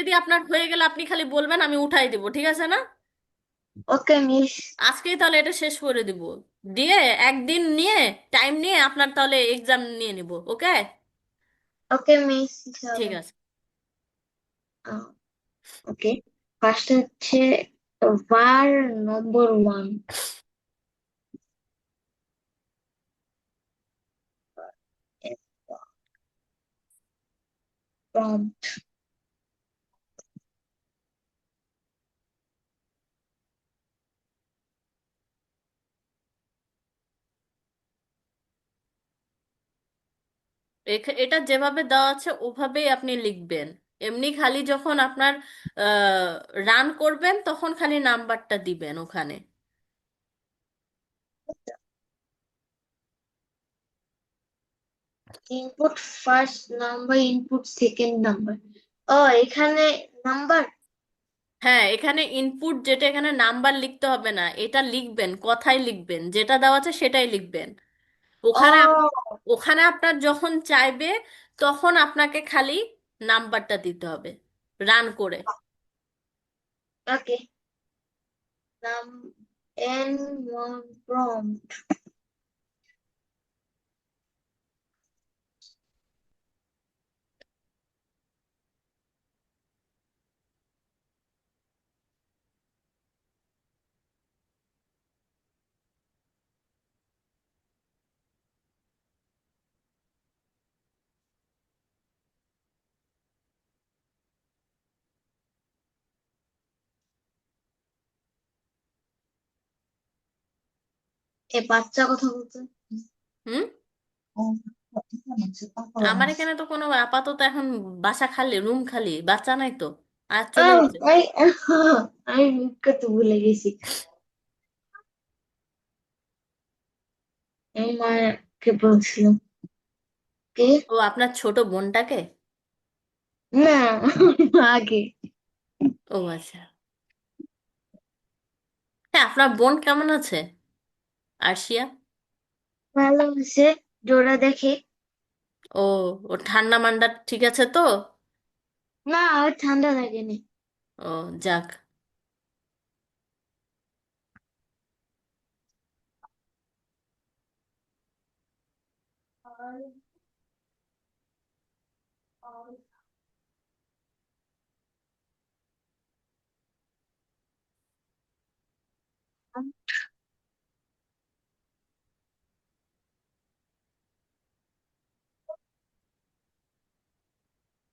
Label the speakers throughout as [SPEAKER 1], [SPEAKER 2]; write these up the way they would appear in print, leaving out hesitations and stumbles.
[SPEAKER 1] Already আপনার হয়ে গেলে আপনি খালি বলবেন, আমি উঠাই দিব, ঠিক আছে না?
[SPEAKER 2] ওকে মিস।
[SPEAKER 1] আজকেই তাহলে এটা শেষ করে দিব, দিয়ে একদিন নিয়ে টাইম নিয়ে আপনার তাহলে এক্সাম নিয়ে নিব, ওকে?
[SPEAKER 2] ওকে মিস
[SPEAKER 1] ঠিক
[SPEAKER 2] হবে।
[SPEAKER 1] আছে।
[SPEAKER 2] ওকে, ফার্স্ট হচ্ছে var নম্বর 1 prompt.
[SPEAKER 1] এটা যেভাবে দেওয়া আছে ওভাবেই আপনি লিখবেন। এমনি খালি যখন আপনার রান করবেন তখন খালি নাম্বারটা দিবেন ওখানে।
[SPEAKER 2] Input first number, input second number. ও, এখানে নাম্বার।
[SPEAKER 1] হ্যাঁ, এখানে ইনপুট যেটা, এখানে নাম্বার লিখতে হবে না, এটা লিখবেন, কথাই লিখবেন, যেটা দেওয়া আছে সেটাই লিখবেন। ওখানে
[SPEAKER 2] ও,
[SPEAKER 1] ওখানে আপনার যখন চাইবে তখন আপনাকে খালি নাম্বারটা দিতে হবে রান করে।
[SPEAKER 2] ওকে। নাম n1 prompt. এ বাচ্চা কথা বলতে।
[SPEAKER 1] হুম।
[SPEAKER 2] ও,
[SPEAKER 1] আমার এখানে তো কোনো আপাতত এখন বাসা খালি, রুম খালি, বাচ্চা নাই তো, আর চলে গেছে।
[SPEAKER 2] আমি আমি মিউট করতে ভুলে গেছি। আমি মাকে বলছিলাম। কে?
[SPEAKER 1] ও আপনার ছোট বোনটাকে?
[SPEAKER 2] না, আগে।
[SPEAKER 1] ও আচ্ছা। হ্যাঁ, আপনার বোন কেমন আছে, আরশিয়া?
[SPEAKER 2] ভালো আছে, জোড়া দেখে।
[SPEAKER 1] ও, ও ঠান্ডা মান্ডা ঠিক আছে তো?
[SPEAKER 2] না, আর ঠান্ডা লাগেনি।
[SPEAKER 1] ও, যাক।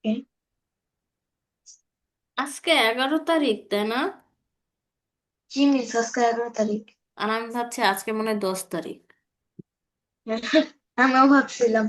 [SPEAKER 2] ওকে।
[SPEAKER 1] আজকে 11 তারিখ, তাই না?
[SPEAKER 2] জি মিস, আজকে 11 তারিখ।
[SPEAKER 1] আর আমি ভাবছি আজকে মনে হয় 10 তারিখ।
[SPEAKER 2] আমিও ভাবছিলাম।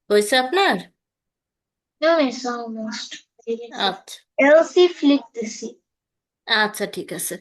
[SPEAKER 1] হয়েছে আপনার?
[SPEAKER 2] No, it's almost.
[SPEAKER 1] আচ্ছা,
[SPEAKER 2] এলসিফ লিখতেছি।
[SPEAKER 1] আচ্ছা, ঠিক আছে।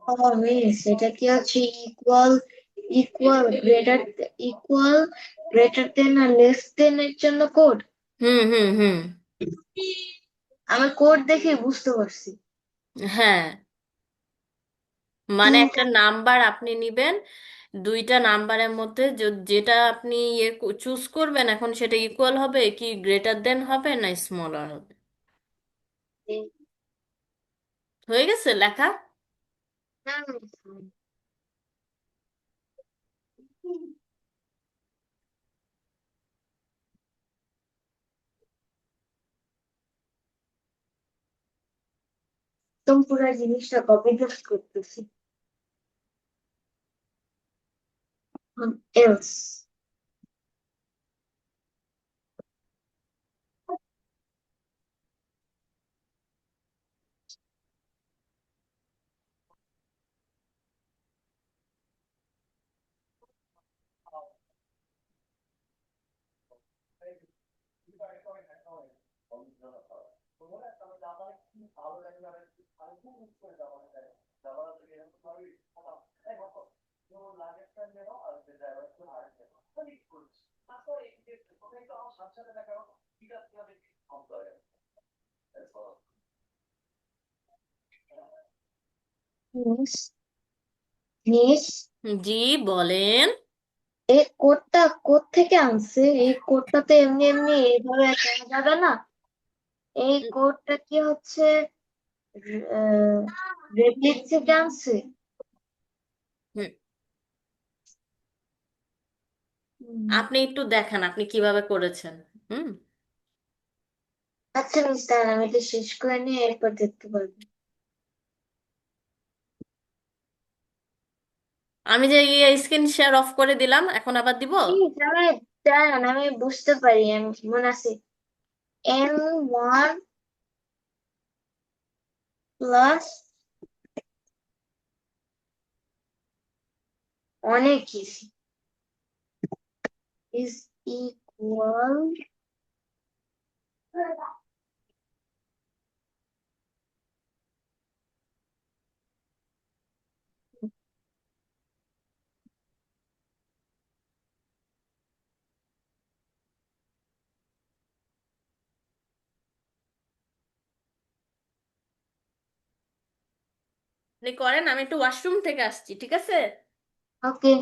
[SPEAKER 2] ও মিস, এটা কি হচ্ছে ইকুয়াল, ইকুয়াল গ্রেটার দেন আর লেস দেন এর জন্য কোড?
[SPEAKER 1] হুম, হুম, হুম।
[SPEAKER 2] আমি কোড দেখে বুঝতে পারছি।
[SPEAKER 1] হ্যাঁ, মানে
[SPEAKER 2] কিন্তু
[SPEAKER 1] একটা নাম্বার আপনি নিবেন, দুইটা নাম্বারের মধ্যে যেটা আপনি চুজ করবেন, এখন সেটা ইকুয়াল হবে কি গ্রেটার দেন হবে না স্মলার হবে। হয়ে গেছে লেখা?
[SPEAKER 2] না মিস, একদম পুরো জিনিসটা কপি পেস্ট করতেছি। এলস মিস মিস
[SPEAKER 1] জি, বলেন।
[SPEAKER 2] এই কোডটা কোড থেকে আনছে? এই কোডটা তো এমনি এমনি এইভাবে কেনা যাবে না। এই কোডটা কি হচ্ছে রেডিট থেকে আনছে?
[SPEAKER 1] হুম,
[SPEAKER 2] হুম।
[SPEAKER 1] আপনি একটু দেখান আপনি কিভাবে করেছেন। হুম।
[SPEAKER 2] আচ্ছা মিস, তাহলে আমি এটা শেষ করে নিয়ে এরপর দেখতে পারবো।
[SPEAKER 1] আমি যে স্ক্রিন শেয়ার অফ করে দিলাম, এখন আবার দিব?
[SPEAKER 2] প্লিজ আমি, দাঁড়ান, আমি বুঝতে পারি, আমি মনে আছে n1 প্লাস অনেক কিছু ইজ ইকুয়াল,
[SPEAKER 1] আপনি করেন, আমি একটু ওয়াশরুম থেকে আসছি, ঠিক আছে?
[SPEAKER 2] ওকে।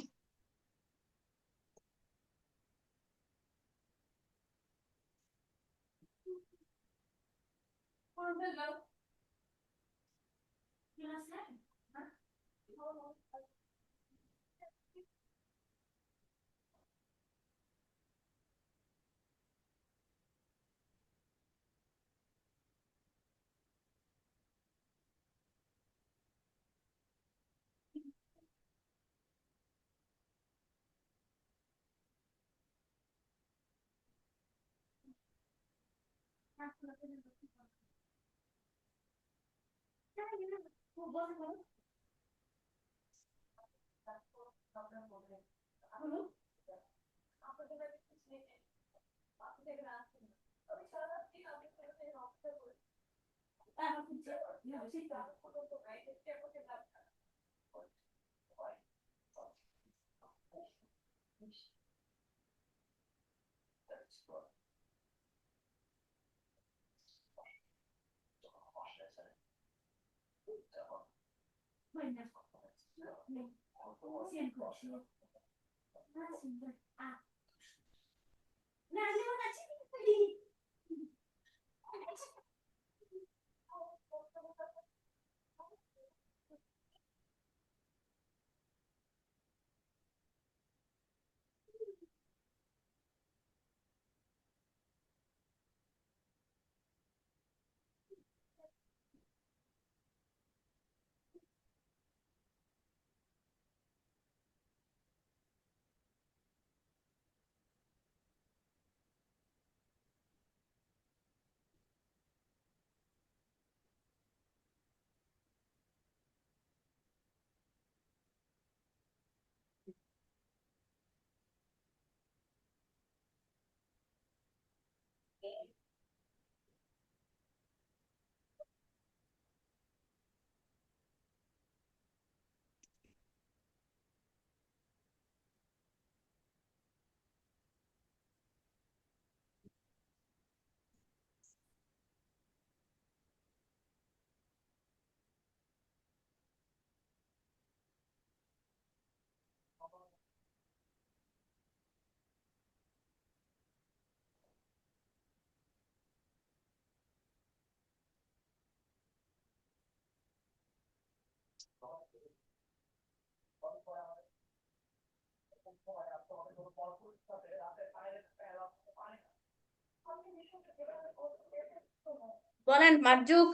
[SPEAKER 1] বলেন মার্জুক।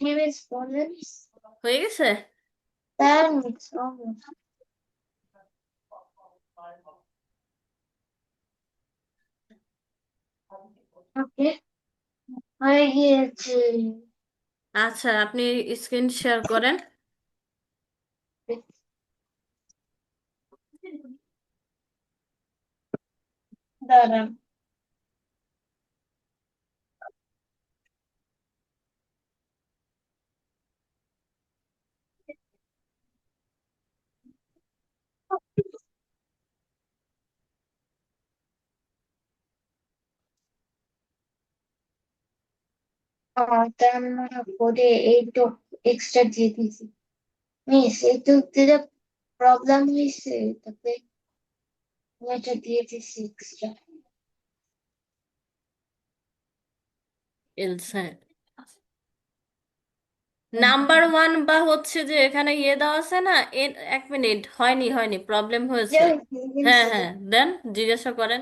[SPEAKER 2] মিস বলেন।
[SPEAKER 1] হয়ে গেছে।
[SPEAKER 2] তার মিস অলমোস্ট। ওকে, হয়ে গিয়েছে।
[SPEAKER 1] আচ্ছা, আপনি স্ক্রিন শেয়ার করেন।
[SPEAKER 2] দাঁড়ান। তার পরে এইটুকু এক্সট্রা দিয়ে দিয়েছি। মিস এইটুক দিলে প্রবলেম হয়েছে, তাতে আমি এটা দিয়ে দিয়েছি এক্সট্রা।
[SPEAKER 1] এলসা নাম্বার ওয়ান বা হচ্ছে যে এখানে ইয়ে দেওয়া আছে না, এক মিনিট, হয়নি হয়নি, প্রবলেম হয়েছে। হ্যাঁ হ্যাঁ, দেন, জিজ্ঞাসা করেন।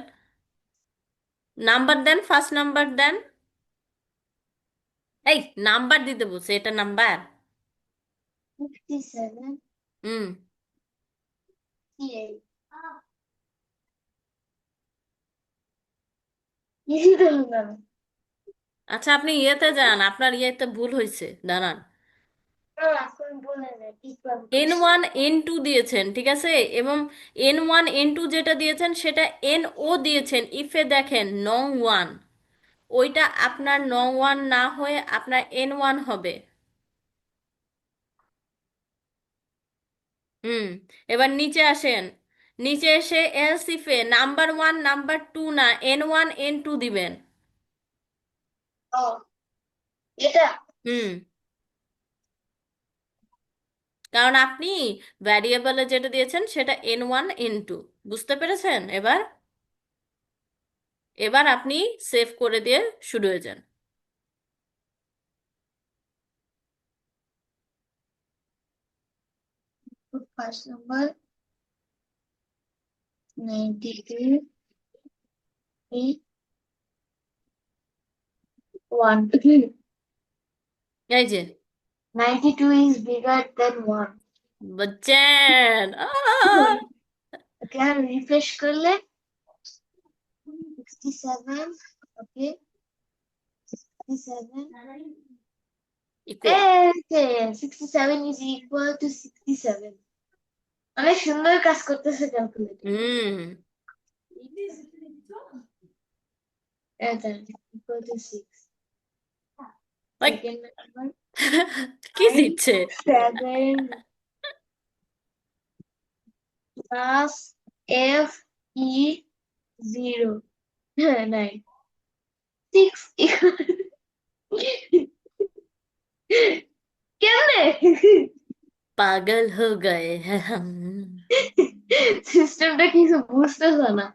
[SPEAKER 1] নাম্বার দেন, ফার্স্ট নাম্বার দেন। এই, নাম্বার দিতে বলছে, এটা নাম্বার।
[SPEAKER 2] 57,
[SPEAKER 1] হুম।
[SPEAKER 2] 58. ইজি তো হলো না।
[SPEAKER 1] আচ্ছা, আপনি ইয়েতে যান, আপনার ইয়েতে ভুল হয়েছে, দাঁড়ান।
[SPEAKER 2] এখন বলে না কি প্ল্যান
[SPEAKER 1] এন
[SPEAKER 2] করছি।
[SPEAKER 1] ওয়ান এন টু দিয়েছেন, ঠিক আছে, এবং এন ওয়ান এন টু যেটা দিয়েছেন সেটা এন ও দিয়েছেন, ইফে দেখেন নং ওয়ান, ওইটা আপনার নং ওয়ান না হয়ে আপনার এন ওয়ান হবে। হুম। এবার নিচে আসেন, নিচে এসে এলস ইফে নাম্বার ওয়ান নাম্বার টু না, এন ওয়ান এন টু দিবেন।
[SPEAKER 2] ও, এটা
[SPEAKER 1] হুম। কারণ আপনি ভ্যারিয়েবলে যেটা দিয়েছেন সেটা এন ওয়ান এন টু, বুঝতে পেরেছেন এবার? এবার আপনি সেভ করে দিয়ে শুরু হয়ে যান।
[SPEAKER 2] First number 93, 1.
[SPEAKER 1] এই যে,
[SPEAKER 2] 92 is bigger than 1.
[SPEAKER 1] বুঝছেন?
[SPEAKER 2] ওকে, আর রিফ্রেশ করলে 67, ওকে, 67.
[SPEAKER 1] Equal.
[SPEAKER 2] Okay, 67 is equal to 67. অনেক সুন্দর কাজ করতেছে ক্যালকুলেটর।
[SPEAKER 1] হুম।
[SPEAKER 2] এটা equal to 6.
[SPEAKER 1] ওই,
[SPEAKER 2] Second number,
[SPEAKER 1] কি দিচ্ছে?
[SPEAKER 2] 7 plus F E 0. 9. 6. কেমনে?
[SPEAKER 1] পাগল হো গয়ে হ্যাঁ, হুম।
[SPEAKER 2] সিস্টেমটা কিছু বুঝতেছো না।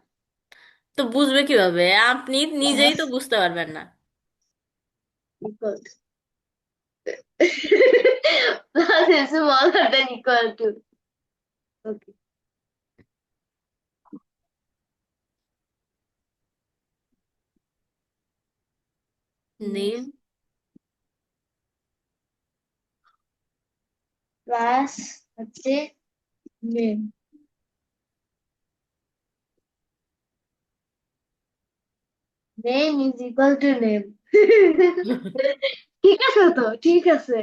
[SPEAKER 1] তো বুঝবে কিভাবে? আপনি নিজেই তো বুঝতে পারবেন না।
[SPEAKER 2] Equal to. Plus is smaller than equal to. Okay.
[SPEAKER 1] Name.
[SPEAKER 2] Plus হচ্ছে name. Name is equal to name. ঠিক আছে তো, ঠিক আছে।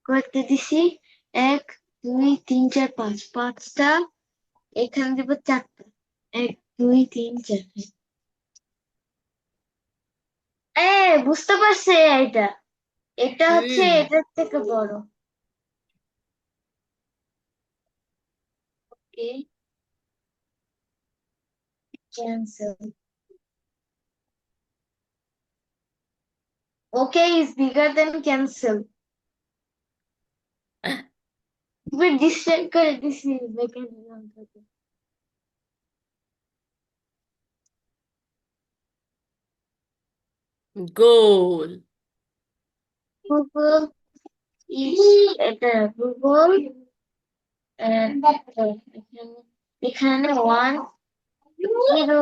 [SPEAKER 2] করতে দিছি 1 2 3 4 5, পাঁচটা, এখানে দিব চারটা। 1 2 3 4। বুঝতে পারছে এটা। এটা হচ্ছে
[SPEAKER 1] হুম।
[SPEAKER 2] এটার থেকে বড়। Okay, cancel. Okay is bigger than cancel. তুমি ডিসলাইক করে দিছি বেকার দিলাম তোকে।
[SPEAKER 1] গোল।
[SPEAKER 2] গুগল ইজ, এটা গুগল, এখানে 1 0।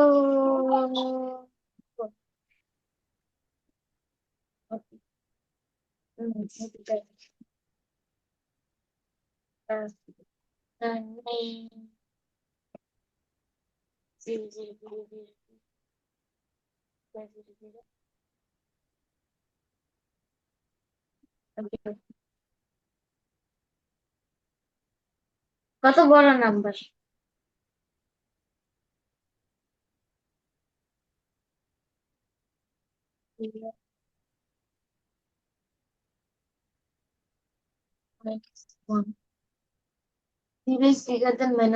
[SPEAKER 2] কত বড় number? Zero is bigger than -1.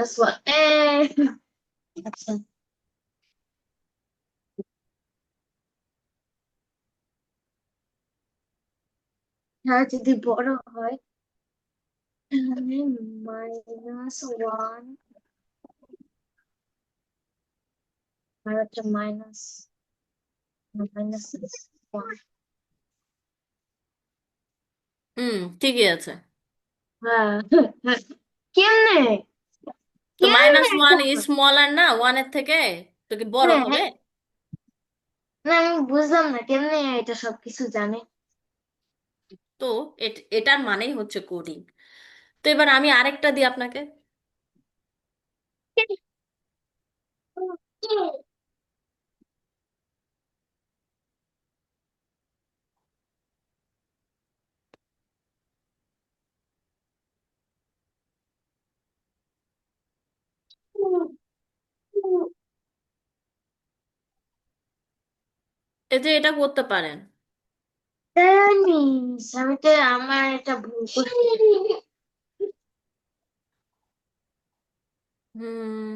[SPEAKER 2] আচ্ছা, হ্যাঁ যদি বড় হয় তাহলে -1 আর একটা -1।
[SPEAKER 1] হুম, ঠিকই আছে।
[SPEAKER 2] হ্যাঁ, কেমনে
[SPEAKER 1] তো
[SPEAKER 2] কেমনে
[SPEAKER 1] -1 স্মলার না ওয়ানের থেকে? তো কি বড়
[SPEAKER 2] হ্যাঁ,
[SPEAKER 1] হবে?
[SPEAKER 2] না আমি বুঝলাম না কেমনে এটা সবকিছু জানে।
[SPEAKER 1] তো এটার মানেই হচ্ছে কোডিং। তো এবার আমি আরেকটা দিই আপনাকে। এই যে এটা করতে পারেন।
[SPEAKER 2] জানিস আমি তো, আমার এটা ভুল করছি।
[SPEAKER 1] হুম।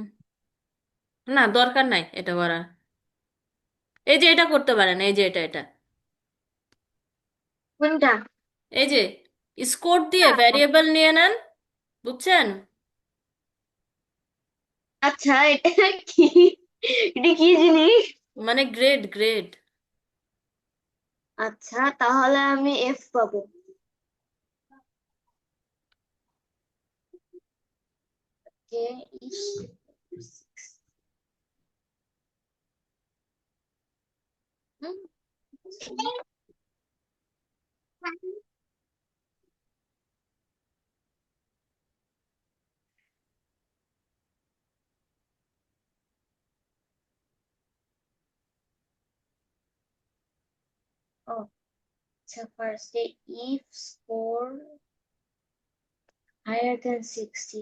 [SPEAKER 1] না, দরকার নাই এটা করার। এই যে এটা করতে পারেন, এই যে এটা।
[SPEAKER 2] কোনটা?
[SPEAKER 1] এই যে স্কোর দিয়ে ভ্যারিয়েবল নিয়ে নেন, বুঝছেন?
[SPEAKER 2] আচ্ছা, এটা কি? এটা কি জিনিস?
[SPEAKER 1] মানে গ্রেড গ্রেড।
[SPEAKER 2] আচ্ছা, তাহলে আমি এফ পাবো। কে ইস হুম, ও আচ্ছা, ফার্স্টে if score higher then 60।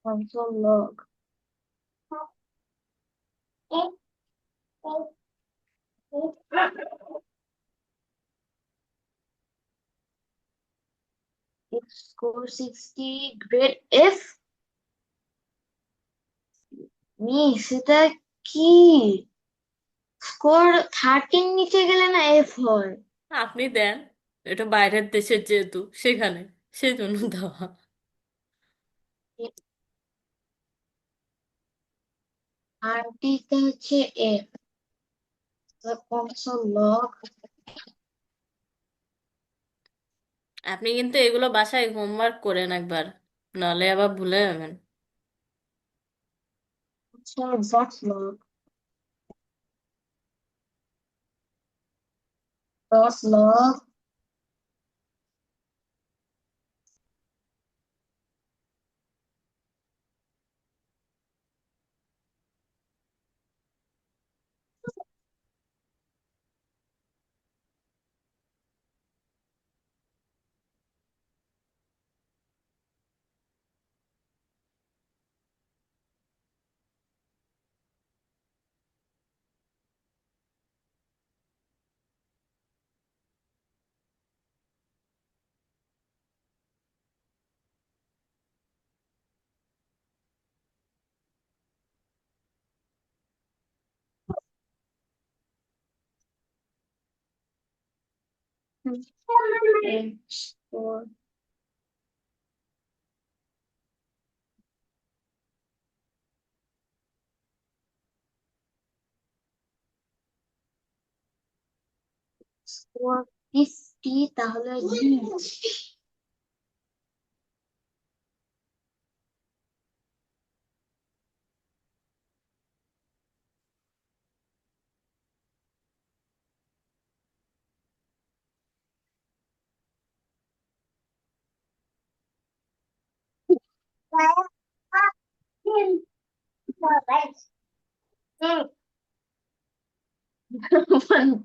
[SPEAKER 2] console log. Score 60, grade F. মিস এটা কি? স্কোর 30 নিচে গেলে না এফ হয়?
[SPEAKER 1] আপনি দেন, এটা বাইরের দেশের যেহেতু সেখানে সেই জন্য দেওয়া।
[SPEAKER 2] 30 হচ্ছে এফ, কনসোল লগ।
[SPEAKER 1] আপনি কিন্তু এগুলো বাসায় হোমওয়ার্ক করেন একবার, নাহলে আবার ভুলে যাবেন।
[SPEAKER 2] Dot log, dot log. Score score 50, তাহলে জি।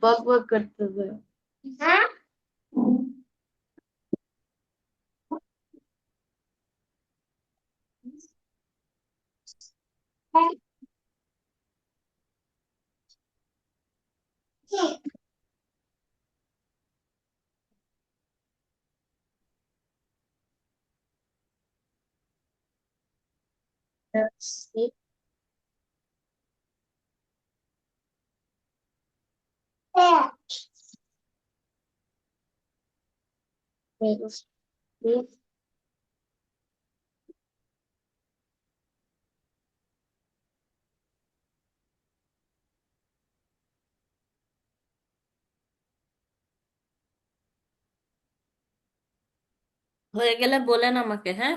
[SPEAKER 2] বক বক করতেছে।
[SPEAKER 1] হয়ে গেলে বলেন আমাকে, হ্যাঁ।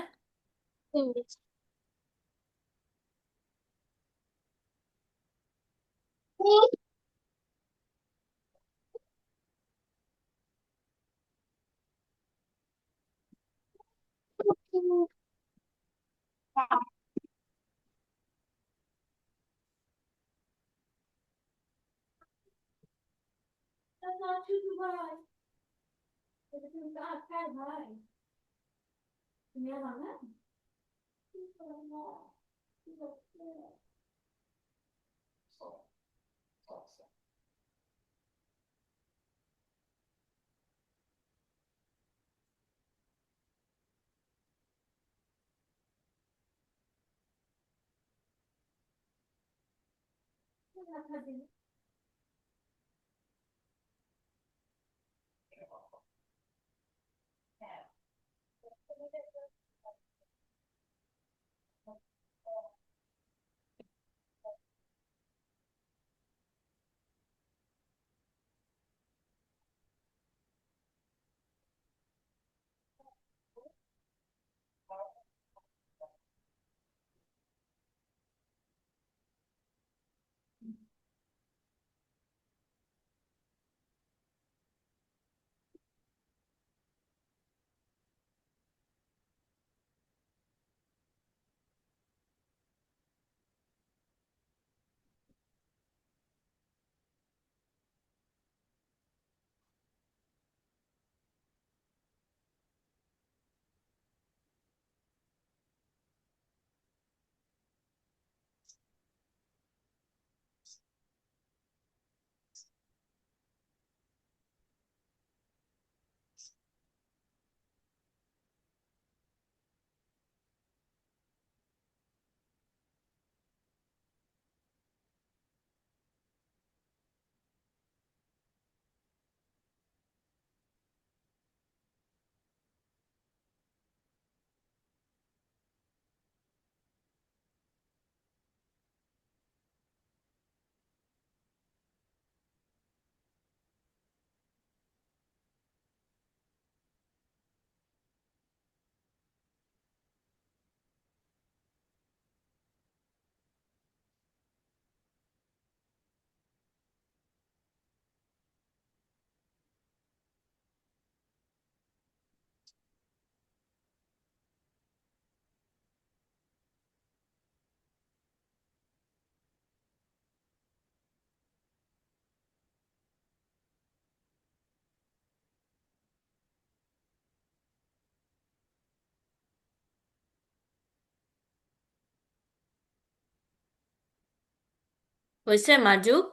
[SPEAKER 1] হয়েছে মার্জুক?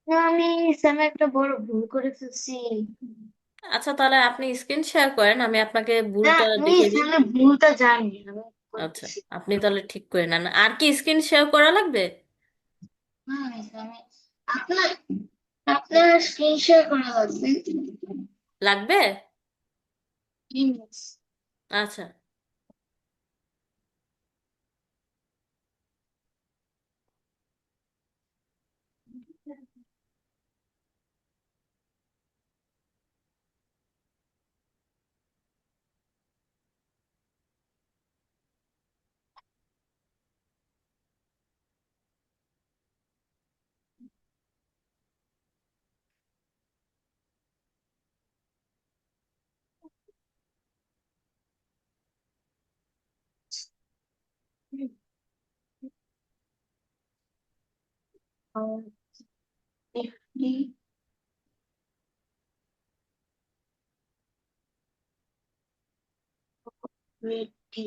[SPEAKER 2] না, আমি স্যামে একটা বড় ভুল করে ফেলছি।
[SPEAKER 1] আচ্ছা, তাহলে আপনি স্ক্রিন শেয়ার করেন, আমি আপনাকে
[SPEAKER 2] না,
[SPEAKER 1] ভুলটা
[SPEAKER 2] আমি
[SPEAKER 1] দেখিয়ে দিই।
[SPEAKER 2] স্যামের ভুলটা জানি, আমি
[SPEAKER 1] আচ্ছা,
[SPEAKER 2] করতেছি।
[SPEAKER 1] আপনি তাহলে ঠিক করে নেন। আর কি স্ক্রিন শেয়ার করা লাগবে?
[SPEAKER 2] না, আমি আপনার আপনার স্ক্রিন শেয়ার করা লাগবে।
[SPEAKER 1] লাগবে?
[SPEAKER 2] ইমেজ।
[SPEAKER 1] আচ্ছা।
[SPEAKER 2] FD ready.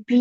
[SPEAKER 2] বি।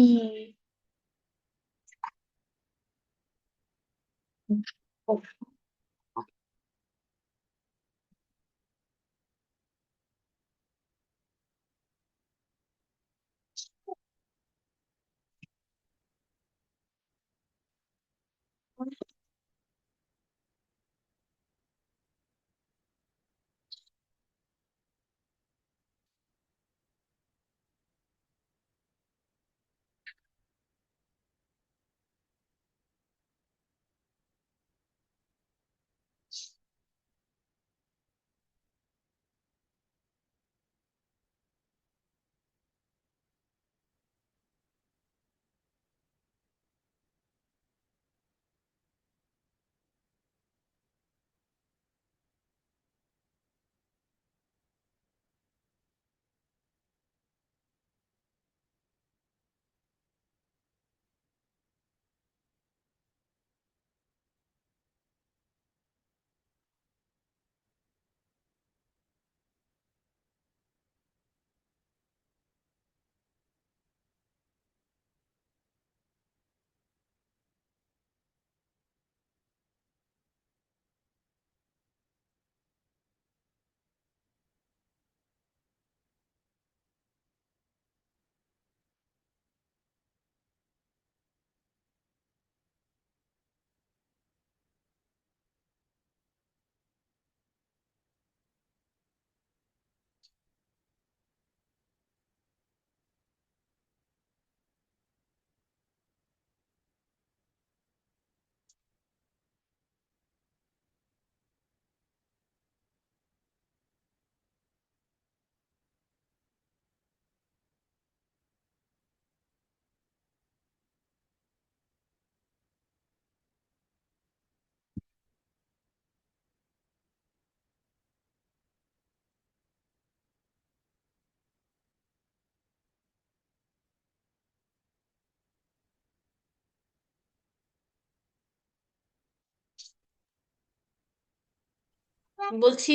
[SPEAKER 1] বলছি,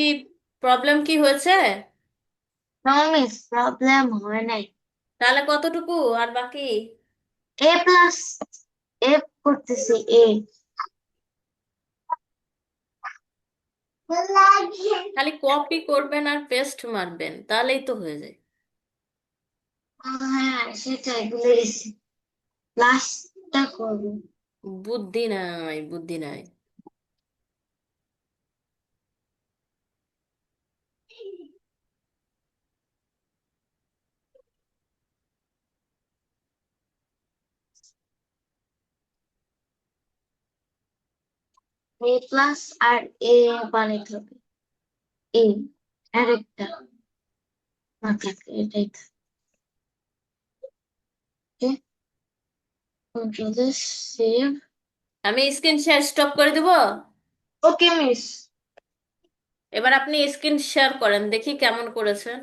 [SPEAKER 1] প্রবলেম কি হয়েছে?
[SPEAKER 2] মিস, প্রবলেম হয় নাই।
[SPEAKER 1] তাহলে কতটুকু আর বাকি?
[SPEAKER 2] এ প্লাস, এ করতেছি, এ।
[SPEAKER 1] খালি কপি করবেন আর পেস্ট মারবেন, তাহলেই তো হয়ে যায়।
[SPEAKER 2] হ্যাঁ, সেটাই ভুলে গেছি। প্লাসটা করবো।
[SPEAKER 1] বুদ্ধি নাই, বুদ্ধি নাই।
[SPEAKER 2] এ প্লাস আর এ বানাইতে হবে। এ আরেকটা না, থাক, এটাই থাক। Control save.
[SPEAKER 1] আমি স্ক্রিন শেয়ার স্টপ করে দিব।
[SPEAKER 2] ওকে মিস।
[SPEAKER 1] এবার আপনি স্ক্রিন শেয়ার করেন, দেখি কেমন করেছেন।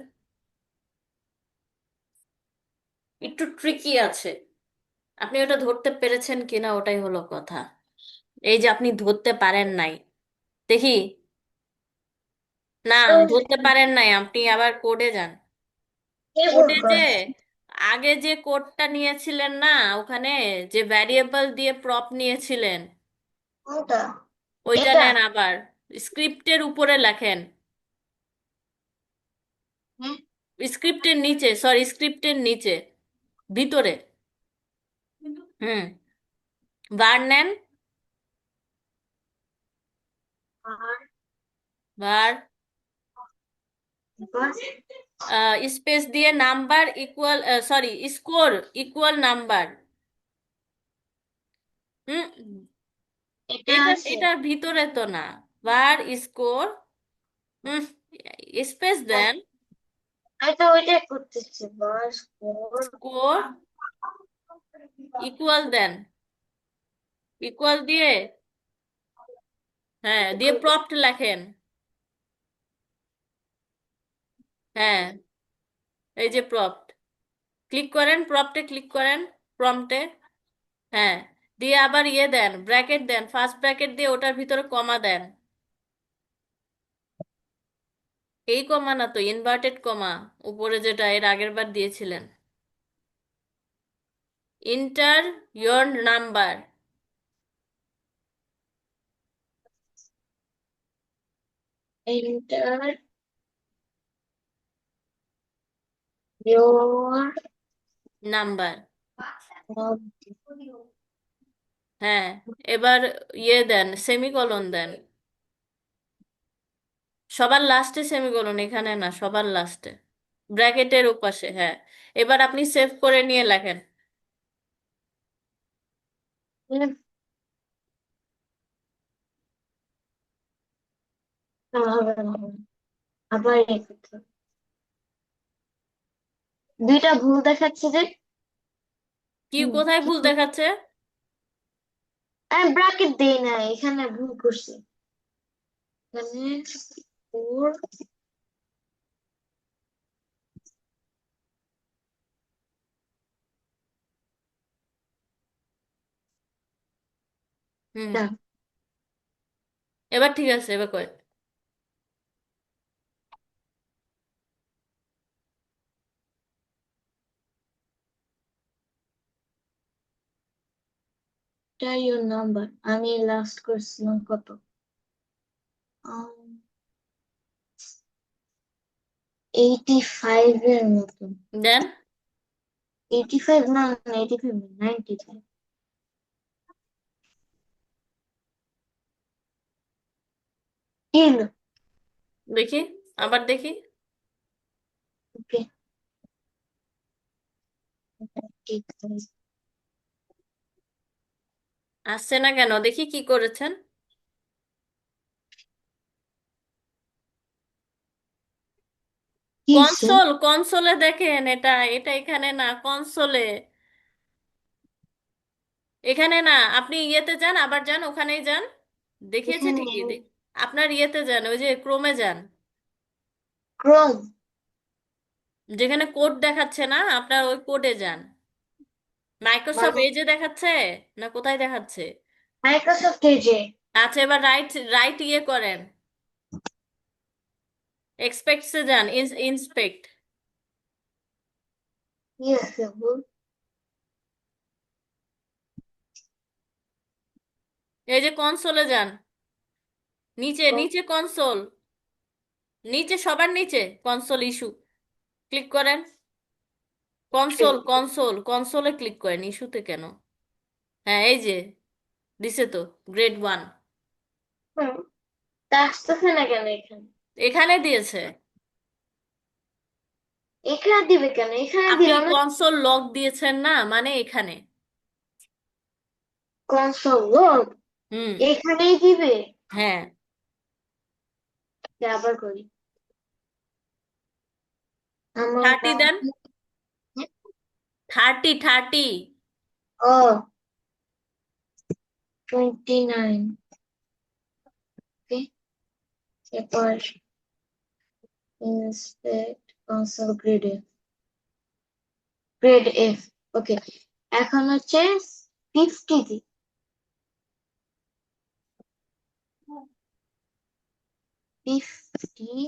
[SPEAKER 1] একটু ট্রিকি আছে, আপনি ওটা ধরতে পেরেছেন কিনা ওটাই হলো কথা। এই যে আপনি ধরতে পারেন নাই, দেখি। না, ধরতে পারেন নাই, আপনি আবার কোডে যান।
[SPEAKER 2] কে ভুল
[SPEAKER 1] কোডে যে
[SPEAKER 2] করছে?
[SPEAKER 1] আগে যে কোডটা নিয়েছিলেন না, ওখানে যে ভ্যারিয়েবল দিয়ে প্রপ নিয়েছিলেন,
[SPEAKER 2] কোনটা?
[SPEAKER 1] ওইটা
[SPEAKER 2] এটা?
[SPEAKER 1] নেন আবার। স্ক্রিপ্টের উপরে লেখেন,
[SPEAKER 2] হ্যাঁ।
[SPEAKER 1] স্ক্রিপ্টের নিচে, সরি স্ক্রিপ্টের নিচে, ভিতরে। হুম, বার নেন,
[SPEAKER 2] আর
[SPEAKER 1] বার,
[SPEAKER 2] বাস।
[SPEAKER 1] স্পেস দিয়ে number equal, sorry score equal number. হুম,
[SPEAKER 2] এটা
[SPEAKER 1] এটা
[SPEAKER 2] আছে।
[SPEAKER 1] এটার ভিতরে তো না। বার স্কোর, হুম, স্পেস দেন,
[SPEAKER 2] আমি তো ওইটাই করতেছি, বাস ফোর।
[SPEAKER 1] স্কোর ইকুয়াল দেন, ইকুয়াল দিয়ে, হ্যাঁ দিয়ে প্রম্পট লেখেন। হ্যাঁ, এই যে প্রম্পট, ক্লিক করেন, প্রম্পটে ক্লিক করেন, প্রম্পটে। হ্যাঁ, দিয়ে আবার ইয়ে দেন, ব্র্যাকেট দেন, ফার্স্ট ব্র্যাকেট দিয়ে ওটার ভিতরে কমা দেন। এই কমা না তো, ইনভার্টেড কমা, উপরে যেটা এর আগের বার দিয়েছিলেন। Inter your number.
[SPEAKER 2] Enter your
[SPEAKER 1] number.
[SPEAKER 2] Number.
[SPEAKER 1] হ্যাঁ, এবার ইয়ে দেন, সেমিকোলন দেন। সবার লাস্টে সেমিকোলন, এখানে না, সবার লাস্টে, ব্র্যাকেটের ওপাশে। হ্যাঁ, এবার আপনি সেভ করে নিয়ে লেখেন।
[SPEAKER 2] হবে না, হবে না। আবার এই করতে হবে। দুইটা ভুল দেখাচ্ছে যে।
[SPEAKER 1] কি, কোথায়
[SPEAKER 2] কি
[SPEAKER 1] ভুল দেখাচ্ছে?
[SPEAKER 2] আমি ব্র্যাকেট দেই না, এখানে ভুল করছি। এখানে ফোর।
[SPEAKER 1] হুম, এবার ঠিক আছে, এবার কয়।
[SPEAKER 2] ইয়োর নাম্বার আমি লাস্ট করছিলাম কত? 85 এর মতো।
[SPEAKER 1] দেন,
[SPEAKER 2] 85 না, 85 না, 95। কি হলো?
[SPEAKER 1] দেখি, আবার দেখি।
[SPEAKER 2] ওকে, ঠিক আছে।
[SPEAKER 1] আসছে না কেন, দেখি কি করেছেন।
[SPEAKER 2] কি হইছে?
[SPEAKER 1] কনসোল, কনসোলে দেখেন, এটা এটা এখানে না, কনসোলে। এখানে না, আপনি ইয়েতে যান, আবার যান, ওখানেই যান। দেখিয়েছে
[SPEAKER 2] এখানে
[SPEAKER 1] ঠিকই আপনার ইয়েতে যান, ওই যে ক্রোমে যান,
[SPEAKER 2] ক্রোম।
[SPEAKER 1] যেখানে কোড দেখাচ্ছে না, আপনার ওই কোডে যান। মাইক্রোসফট এজে দেখাচ্ছে না, কোথায় দেখাচ্ছে?
[SPEAKER 2] মাইক্রোসফট এজে।
[SPEAKER 1] আচ্ছা, এবার রাইট, রাইট ইয়ে করেন, এক্সপেক্টসে যান, ইন্সপেক্ট।
[SPEAKER 2] কি আছে ভুল?
[SPEAKER 1] এই যে কনসোলে যান, নিচে নিচে কনসোল, নিচে সবার নিচে কনসোল ইস্যু, ক্লিক করেন। কনসোল, কনসোল, কনসোলে ক্লিক করেন, ইস্যুতে কেন? হ্যাঁ, এই যে দিছে তো, গ্রেড 1।
[SPEAKER 2] হুম, তা আসতেছে না কেন এখানে?
[SPEAKER 1] এখানে দিয়েছে।
[SPEAKER 2] এখানে দিবে কেন? এখানে
[SPEAKER 1] আপনি
[SPEAKER 2] দিল না।
[SPEAKER 1] কনসোল লক দিয়েছেন না, মানে এখানে।
[SPEAKER 2] কনসোল লগ
[SPEAKER 1] হুম,
[SPEAKER 2] এখানেই দিবে?
[SPEAKER 1] হ্যাঁ।
[SPEAKER 2] আবার করি। আমার
[SPEAKER 1] 30 দেন, 30, 30।
[SPEAKER 2] ও 29, ওকে। এরপর ইন্সপেক্ট কনসোল গ্রেড এফ, ওকে। এখন হচ্ছে 50, 50